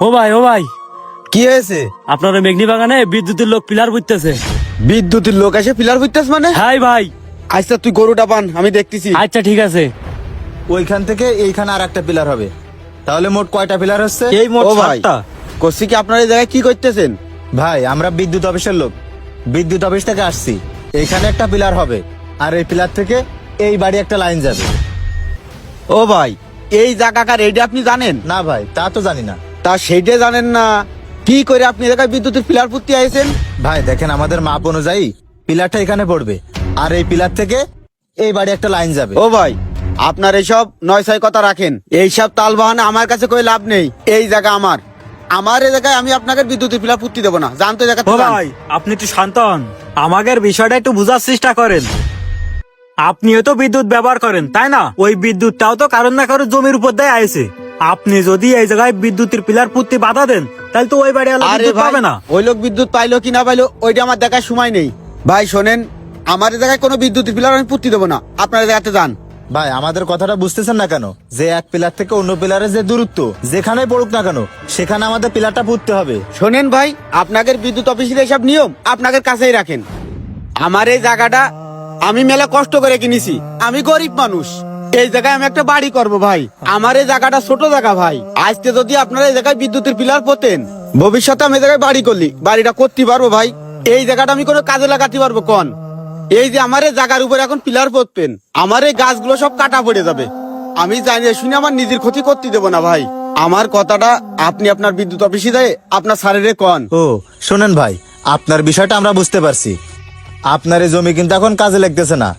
ও ভাই কি হয়েছে? আপনার ওই মেঘনি বাগানে বিদ্যুতের লোক পিলার বুঝতেছে। বিদ্যুতের লোক এসে পিলার বুঝতেছ মানে? হাই ভাই। আচ্ছা তুই গরুটা পান, আমি দেখতেছি। আচ্ছা ঠিক আছে। ওইখান থেকে এইখানে আর একটা পিলার হবে, তাহলে মোট কয়টা পিলার হচ্ছে? এই মোট ও ভাই, 7টা। করছি কি আপনার এই জায়গায় কি করতেছেন? ভাই আমরা বিদ্যুৎ অফিসের লোক, বিদ্যুৎ অফিস থেকে আসছি। এইখানে একটা পিলার হবে, আর এই পিলার থেকে এই বাড়ি একটা লাইন যাবে। ও ভাই, এই জায়গাকার এইটা আপনি জানেন? না ভাই, তা তো জানি না। তা সেইটা জানেন না, কি করে আপনি এই জায়গায় বিদ্যুতের পিলার পুঁততে আইছেন? ভাই দেখেন, আমাদের মাপ অনুযায়ী পিলারটা এখানে পড়বে, আর এই পিলার থেকে এই বাড়ি একটা লাইন যাবে। ও ভাই, আপনার এইসব নয় ছয় কথা রাখেন। এইসব তাল বাহানা আমার কাছে কই লাভ নেই। এই জায়গা আমার, আমার এই জায়গায় আমি আপনাকে বিদ্যুতের পিলার পুঁততে দেবো না। জানতো এই জায়গা ও ভাই, আপনি একটু শান্ত হন, আমাদের বিষয়টা একটু বোঝার চেষ্টা করেন। আপনিও তো বিদ্যুৎ ব্যবহার করেন, তাই না? ওই বিদ্যুৎটাও তো কারণ না কারণ জমির উপর দিয়ে আইছে। আপনি যদি এই জায়গায় বিদ্যুতের পিলার পুঁততে বাধা দেন, তাহলে তো ওই বাড়ি আরে বিদ্যুৎ ভাই, পাবে না। ওই লোক বিদ্যুৎ পাইলো কি না পাইলো ওইটা আমার দেখার সময় নেই। ভাই শোনেন, আমার এই জায়গায় কোনো বিদ্যুতের পিলার আমি পুঁততে দেবো না। আপনার এই জায়গাতে যান। ভাই আমাদের কথাটা বুঝতেছেন না কেন? যে এক পিলার থেকে অন্য পিলারের যে দূরত্ব, যেখানে পড়ুক না কেন, সেখানে আমাদের পিলারটা পুঁততে হবে। শোনেন ভাই, আপনাদের বিদ্যুৎ অফিসের এইসব নিয়ম আপনাদের কাছেই রাখেন। আমার এই জায়গাটা আমি মেলা কষ্ট করে কিনেছি। আমি গরিব মানুষ, এই জায়গায় আমি একটা বাড়ি করব ভাই। আমার এই জায়গাটা ছোট জায়গা ভাই। আজকে যদি আপনারা এই জায়গায় বিদ্যুতের পিলার পোতেন, ভবিষ্যতে আমি এই জায়গায় বাড়ি করলি বাড়িটা করতে পারবো ভাই। এই জায়গাটা আমি কোনো কাজে লাগাতে পারবো কোন? এই যে আমার এই জায়গার উপরে এখন পিলার পোতবেন, আমার এই গাছগুলো সব কাটা পড়ে যাবে। আমি জানি শুনে আমার নিজের ক্ষতি করতে দেবো না ভাই। আমার কথাটা আপনি আপনার বিদ্যুৎ অফিসে যায় আপনার স্যারেরে কন। ও শোনেন ভাই, আপনার বিষয়টা আমরা বুঝতে পারছি। আপনার এই জমি কিন্তু এখন কাজে লাগতেছে না,